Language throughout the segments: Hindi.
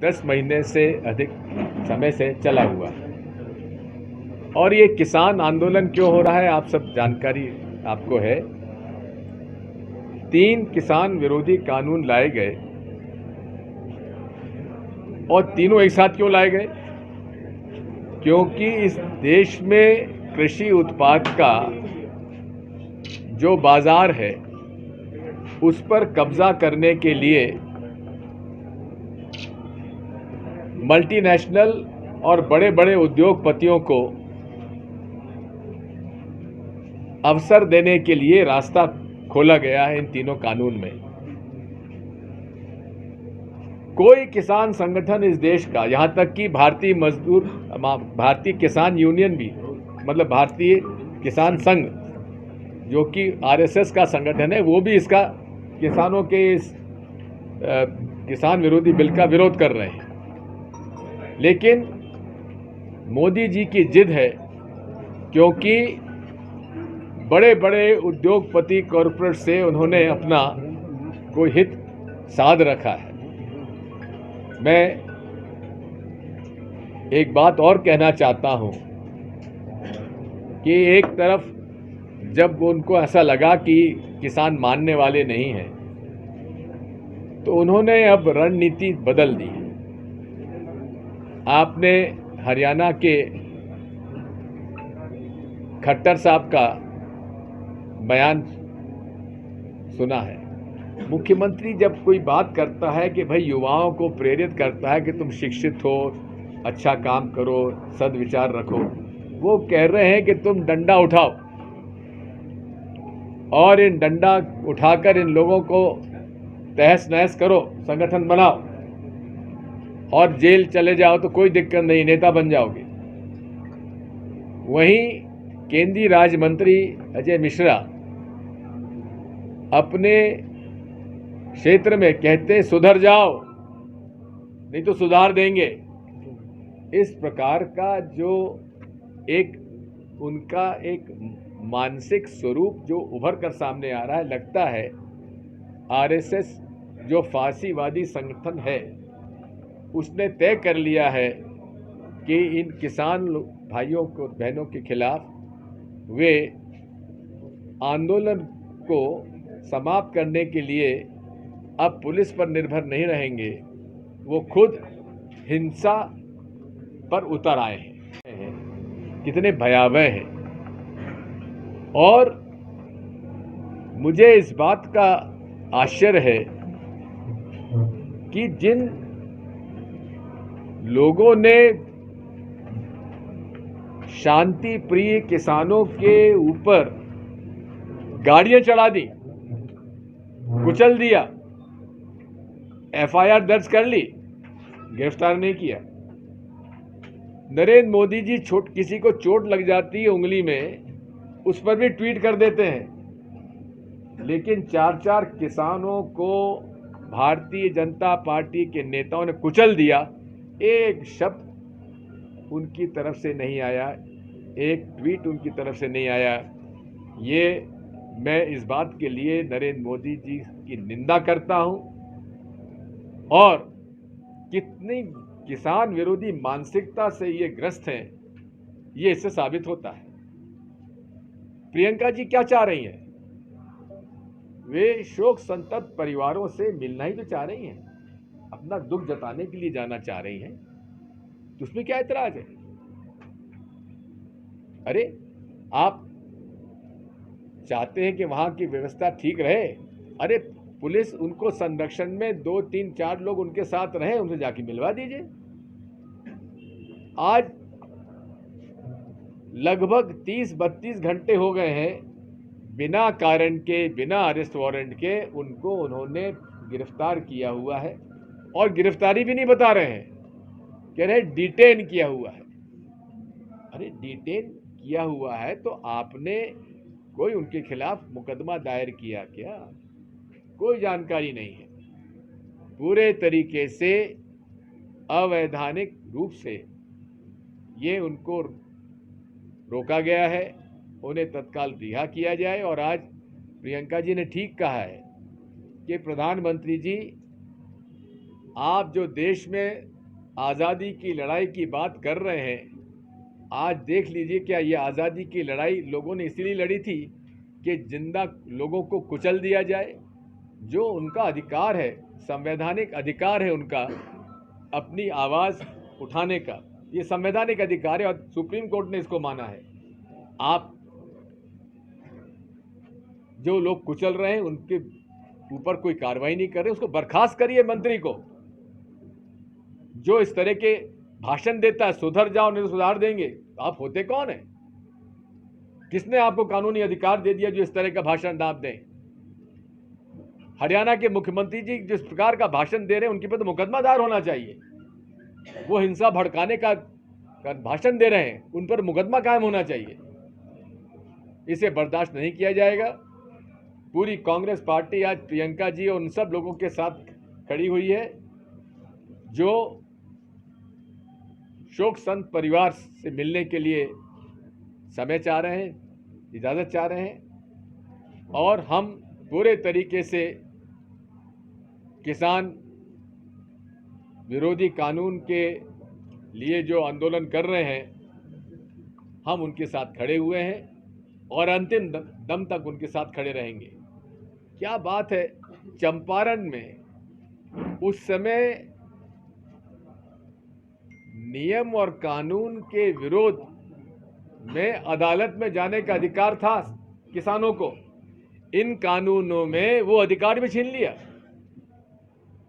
10 महीने से अधिक समय से चला हुआ है। और ये किसान आंदोलन क्यों हो रहा है, आप सब जानकारी आपको है। 3 किसान विरोधी कानून लाए गए, और तीनों एक साथ क्यों लाए गए? क्योंकि इस देश में कृषि उत्पाद का जो बाजार है उस पर कब्जा करने के लिए मल्टीनेशनल और बड़े बड़े उद्योगपतियों को अवसर देने के लिए रास्ता खोला गया है इन तीनों कानून में। कोई किसान संगठन इस देश का, यहां तक कि भारतीय किसान यूनियन भी, मतलब भारतीय किसान संघ जो कि आरएसएस का संगठन है, वो भी इसका किसानों के इस किसान विरोधी बिल का विरोध कर रहे हैं। लेकिन मोदी जी की जिद है, क्योंकि बड़े बड़े उद्योगपति कॉरपोरेट से उन्होंने अपना कोई हित साध रखा है। मैं एक बात और कहना चाहता हूं कि एक तरफ जब उनको ऐसा लगा कि किसान मानने वाले नहीं हैं, तो उन्होंने अब रणनीति बदल दी। आपने हरियाणा के खट्टर साहब का बयान सुना है। मुख्यमंत्री जब कोई बात करता है कि भाई युवाओं को प्रेरित करता है कि तुम शिक्षित हो, अच्छा काम करो, सद्विचार रखो, वो कह रहे हैं कि तुम डंडा उठाओ और इन डंडा उठाकर इन लोगों को तहस नहस करो, संगठन बनाओ और जेल चले जाओ तो कोई दिक्कत नहीं, नेता बन जाओगे। वहीं केंद्रीय राज्य मंत्री अजय मिश्रा अपने क्षेत्र में कहते सुधर जाओ नहीं तो सुधार देंगे। इस प्रकार का जो उनका एक मानसिक स्वरूप जो उभर कर सामने आ रहा है, लगता है आरएसएस जो फांसीवादी संगठन है उसने तय कर लिया है कि इन किसान भाइयों को बहनों के खिलाफ वे आंदोलन को समाप्त करने के लिए अब पुलिस पर निर्भर नहीं रहेंगे, वो खुद हिंसा पर उतर आए हैं। कितने भयावह हैं। और मुझे इस बात का आश्चर्य है कि जिन लोगों ने शांति प्रिय किसानों के ऊपर गाड़ियां चढ़ा दी, कुचल दिया, एफआईआर दर्ज कर ली, गिरफ्तार नहीं किया। नरेंद्र मोदी जी किसी को चोट लग जाती है उंगली में, उस पर भी ट्वीट कर देते हैं। लेकिन 4 किसानों को भारतीय जनता पार्टी के नेताओं ने कुचल दिया, एक शब्द उनकी तरफ से नहीं आया, एक ट्वीट उनकी तरफ से नहीं आया। ये मैं इस बात के लिए नरेंद्र मोदी जी की निंदा करता हूं, और कितनी किसान विरोधी मानसिकता से ये ग्रस्त हैं, ये इससे साबित होता है। प्रियंका जी क्या चाह रही हैं? वे शोक संतप्त परिवारों से मिलना ही तो चाह रही हैं, अपना दुख जताने के लिए जाना चाह रही हैं, तो उसमें क्या ऐतराज है? अरे आप चाहते हैं कि वहां की व्यवस्था ठीक रहे, अरे पुलिस उनको संरक्षण में 2, 3, 4 लोग उनके साथ रहे, उनसे जाके मिलवा दीजिए। आज लगभग 30-32 घंटे हो गए हैं, बिना कारण के, बिना अरेस्ट वारंट के उनको उन्होंने गिरफ्तार किया हुआ है, और गिरफ्तारी भी नहीं बता रहे हैं, कह रहे डिटेन किया हुआ है। अरे डिटेन किया हुआ है तो आपने कोई उनके खिलाफ मुकदमा दायर किया क्या? कोई जानकारी नहीं है। पूरे तरीके से अवैधानिक रूप से ये उनको रोका गया है, उन्हें तत्काल रिहा किया जाए। और आज प्रियंका जी ने ठीक कहा है कि प्रधानमंत्री जी आप जो देश में आज़ादी की लड़ाई की बात कर रहे हैं, आज देख लीजिए क्या ये आज़ादी की लड़ाई लोगों ने इसलिए लड़ी थी कि जिंदा लोगों को कुचल दिया जाए। जो उनका अधिकार है, संवैधानिक अधिकार है उनका अपनी आवाज़ उठाने का, ये संवैधानिक अधिकार है और सुप्रीम कोर्ट ने इसको माना है। आप जो लोग कुचल रहे हैं उनके ऊपर कोई कार्रवाई नहीं कर रहे, उसको बर्खास्त करिए मंत्री को। जो इस तरह के भाषण देता है, सुधर जाओ नहीं तो सुधार देंगे, आप होते कौन है? किसने आपको कानूनी अधिकार दे दिया जो इस तरह का भाषण आप दें? हरियाणा के मुख्यमंत्री जी जिस प्रकार का भाषण दे रहे हैं उनके पर तो मुकदमा दायर होना चाहिए। वो हिंसा भड़काने का भाषण दे रहे हैं, उन पर मुकदमा कायम होना चाहिए। इसे बर्दाश्त नहीं किया जाएगा। पूरी कांग्रेस पार्टी आज प्रियंका जी और उन सब लोगों के साथ खड़ी हुई है जो शोक संत परिवार से मिलने के लिए समय चाह रहे हैं, इजाज़त चाह रहे हैं। और हम पूरे तरीके से किसान विरोधी कानून के लिए जो आंदोलन कर रहे हैं, हम उनके साथ खड़े हुए हैं और अंतिम दम तक उनके साथ खड़े रहेंगे। क्या बात है, चंपारण में उस समय नियम और कानून के विरोध में अदालत में जाने का अधिकार था किसानों को, इन कानूनों में वो अधिकार भी छीन लिया।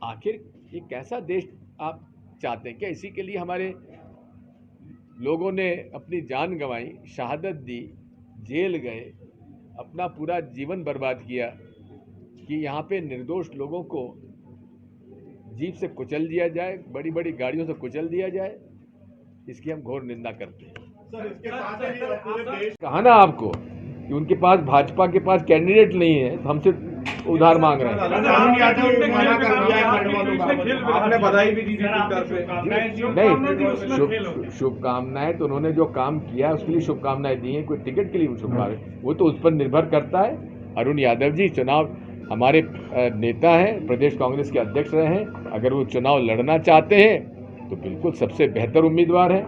आखिर ये कैसा देश आप चाहते हैं? क्या इसी के लिए हमारे लोगों ने अपनी जान गंवाई, शहादत दी, जेल गए, अपना पूरा जीवन बर्बाद किया कि यहाँ पे निर्दोष लोगों को जीप से कुचल दिया जाए, बड़ी बड़ी गाड़ियों से कुचल दिया जाए? इसकी हम घोर निंदा करते हैं। सर, इसके साथ ही पूरे देश कहा ना आपको कि उनके पास, भाजपा के पास कैंडिडेट नहीं है, तो हमसे उधार मांग रहे हैं। आपने बधाई भी दी थी ट्विटर पे। नहीं, शुभकामनाएं तो उन्होंने जो काम किया उसके लिए शुभकामनाएं दी हैं, कोई टिकट के लिए शुभकामनाएं, वो तो उस पर निर्भर करता है। अरुण यादव जी चुनाव हमारे नेता हैं, प्रदेश कांग्रेस के अध्यक्ष रहे हैं। अगर वो चुनाव लड़ना चाहते हैं तो बिल्कुल सबसे बेहतर उम्मीदवार है।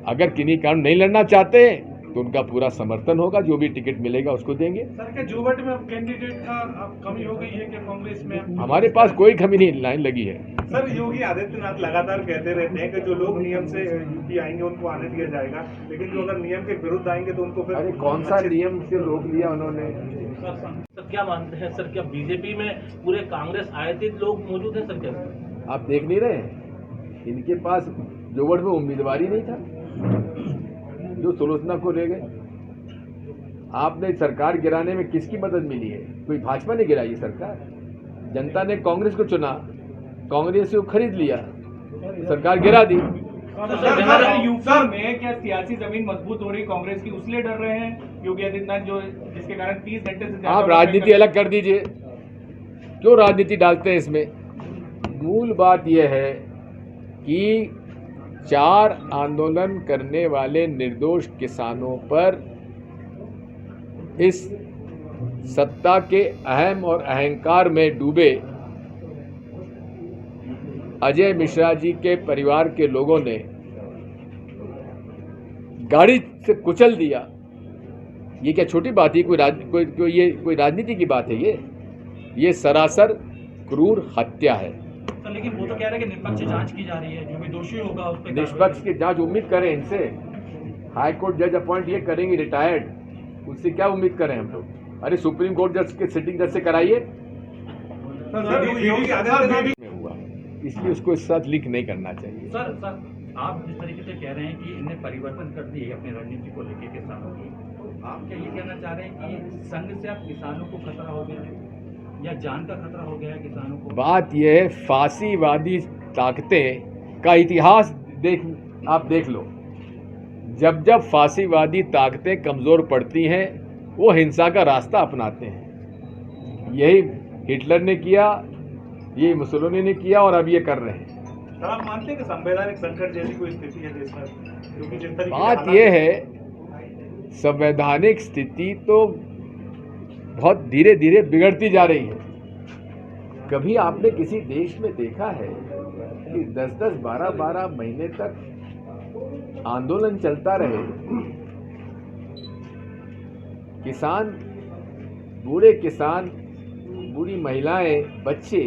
अगर किन्हीं कारण नहीं लड़ना चाहते हैं तो उनका पूरा समर्थन होगा, जो भी टिकट मिलेगा उसको देंगे। सर, क्या जुवट में अब कैंडिडेट का कमी हो गई है क्या कांग्रेस में? हमारे पास कोई कमी नहीं, लाइन लगी है। सर, योगी आदित्यनाथ लगातार कहते रहते हैं कि जो लोग नियम से यूपी आएंगे उनको आने दिया जाएगा, लेकिन जो अगर नियम के विरुद्ध आएंगे तो उनको फिर। अरे कौन सा नियम से रोक लिया उन्होंने? सर क्या मानते हैं सर, क्या बीजेपी में पूरे कांग्रेस आयातित लोग मौजूद हैं सर? क्या आप देख नहीं रहे हैं, इनके पास जोवड़ में उम्मीदवार ही नहीं था, जो सुलोचना को ले गए। आपने सरकार गिराने में किसकी मदद मिली है? कोई भाजपा ने गिराई सरकार? जनता ने कांग्रेस को चुना, कांग्रेस से वो खरीद लिया, सरकार गिरा दी। यूपी में क्या सियासी जमीन मजबूत हो रही कांग्रेस की, उसलिए डर रहे हैं योगी आदित्यनाथ, जो जिसके कारण 30 घंटे से आप राजनीति अलग कर दीजिए, क्यों राजनीति डालते हैं इसमें? मूल बात यह है कि 4 आंदोलन करने वाले निर्दोष किसानों पर इस सत्ता के अहम और अहंकार में डूबे अजय मिश्रा जी के परिवार के लोगों ने गाड़ी से कुचल दिया। ये क्या छोटी बात है? कोई राजनीति की बात है? ये सरासर क्रूर हत्या है। सर, लेकिन वो तो कह रहे हैं कि निष्पक्ष जांच की जा रही है, जो भी दोषी होगा उस पर निष्पक्ष की जांच उम्मीद करें इनसे। हाई कोर्ट जज अपॉइंट ये करेंगे रिटायर्ड, उससे क्या उम्मीद करें हम लोग? अरे सुप्रीम कोर्ट जज के सिटिंग जज से कराइए। योगी आदित्यनाथ हुआ, इसलिए उसको इस साथ लिंक नहीं करना चाहिए। सर आप जिस तरीके से कह रहे हैं कि इन्हें परिवर्तन कर दिए अपनी रणनीति को लेकर किसानों की, तो आप क्या ये कहना चाह रहे हैं कि संघ से आप किसानों को खतरा हो गया है या जान का खतरा हो गया है किसानों को? बात यह है, फांसीवादी ताकतें का इतिहास आप देख लो। जब जब फांसीवादी ताकतें कमज़ोर पड़ती हैं वो हिंसा का रास्ता अपनाते हैं। यही हिटलर ने किया, ये मुसोलिनी ने किया और अब ये कर रहे हैं। सर, आप मानते हैं कि संवैधानिक संकट जैसी कोई स्थिति है देश में? क्योंकि जिस तरीके बात यह है, संवैधानिक स्थिति तो बहुत धीरे धीरे बिगड़ती जा रही है। कभी आपने किसी देश में देखा है कि 10-10, 12-12 महीने तक आंदोलन चलता रहे, किसान, बूढ़ी महिलाएं, बच्चे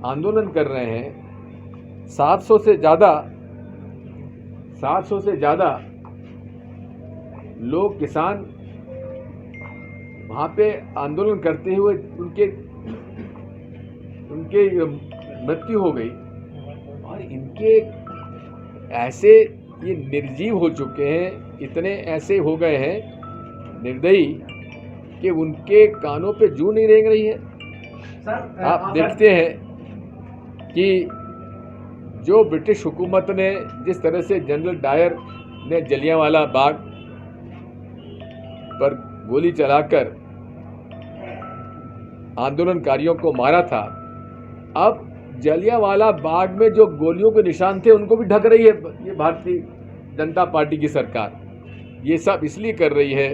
आंदोलन कर रहे हैं। 700 से ज़्यादा लोग, किसान वहाँ पे आंदोलन करते हुए उनके मृत्यु हो गई। और इनके ऐसे ये निर्जीव हो चुके हैं, इतने ऐसे हो गए हैं निर्दयी कि उनके कानों पे जूं नहीं रेंग रही है। सर आप देखते हैं कि जो ब्रिटिश हुकूमत ने जिस तरह से जनरल डायर ने जलियांवाला बाग पर गोली चलाकर आंदोलनकारियों को मारा था, अब जलियांवाला बाग में जो गोलियों के निशान थे उनको भी ढक रही है ये भारतीय जनता पार्टी की सरकार। ये सब इसलिए कर रही है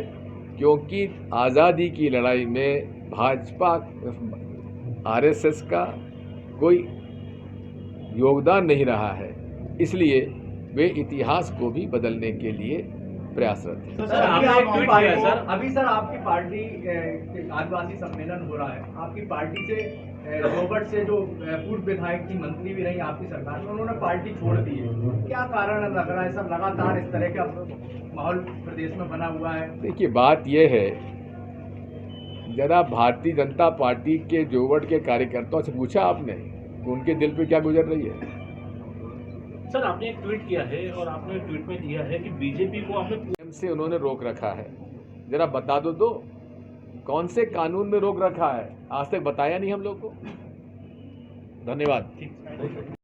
क्योंकि आज़ादी की लड़ाई में भाजपा, आरएसएस का कोई योगदान नहीं रहा है, इसलिए वे इतिहास को भी बदलने के लिए प्रयासरत हैं। तो सर अभी सर आपकी पार्टी आदिवासी सम्मेलन हो रहा है, आपकी पार्टी से रोबर्ट से जो पूर्व विधायक थी, मंत्री भी रही आपकी सरकार में, उन्होंने पार्टी छोड़ दी है। क्या कारण लग रहा है सर, लगातार इस तरह का माहौल प्रदेश में बना हुआ है? देखिए, बात यह है, जरा भारतीय जनता पार्टी के जोवट के कार्यकर्ताओं से पूछा आपने उनके दिल पे क्या गुजर रही है? सर आपने एक ट्वीट किया है और आपने ट्वीट में दिया है कि बीजेपी को आपने से उन्होंने रोक रखा है। जरा बता दो तो कौन से कानून में रोक रखा है? आज तक बताया नहीं हम लोग को। धन्यवाद।